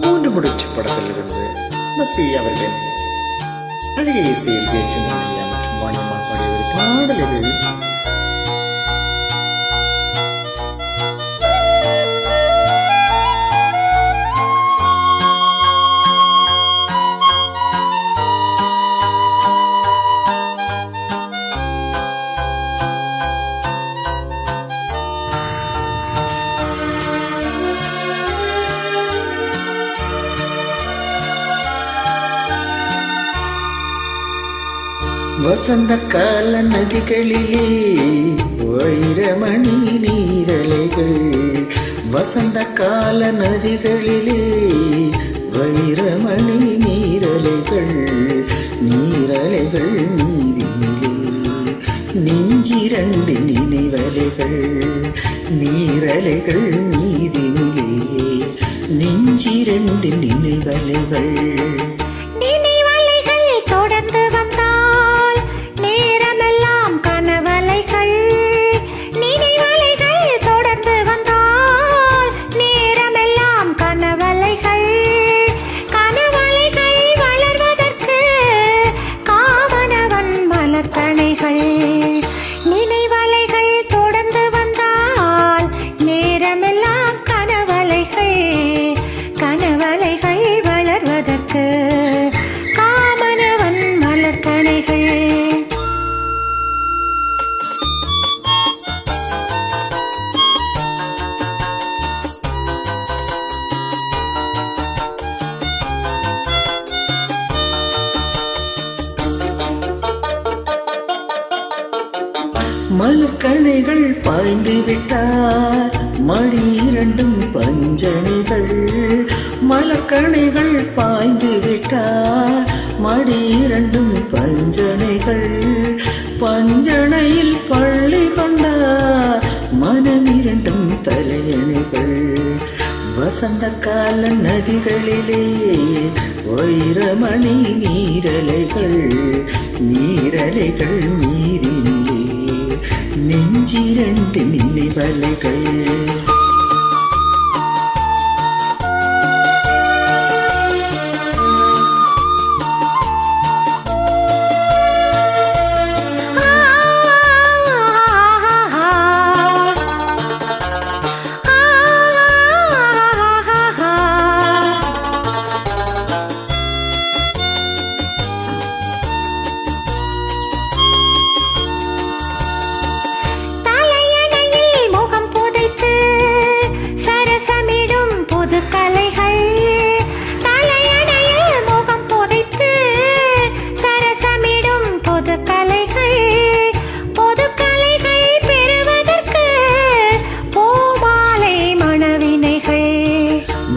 மூன்று முடிச்சு படத்திலிருந்து எம்எஸ்வி அவர்கள் அழகிய இசையில் ஜெயச்சந்திரன் மற்றும் வாணியம்மா பாடிய ஒரு பாடல் இது. வசந்த கால நதிகளிலே வைரமணி நீரலைகள், வசந்த கால நதிகளிலே வைரமணி நீரலைகள், நீரலைகள் நீரினிலே நெஞ்சிரண்டு நினைவலைகள், நீரலைகள் நீரினிலே நெஞ்சிரண்டு நினைவலைகள். மலர்கணைகள் பாய்ந்து விட்டார் மணி இரண்டும் பஞ்சனைகள், மலர்கணைகள் பாய்ந்து விட்டார் மணி இரண்டும் பஞ்சனைகள், பஞ்சனையில் பள்ளி கொண்டார் மனம் இரண்டும் தலையணைகள். வசந்த கால நதிகளிலே வைரமணி நீரலைகள், நீரலைகள் நீரினிலே நெஞ்சிரண்டு நினைவலைகள்.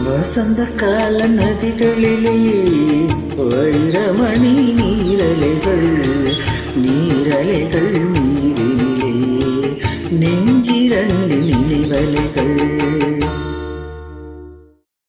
வசந்த கால நதிகளிலே வைரமணி நீரலைகள், நீரலைகள் நீரினிலே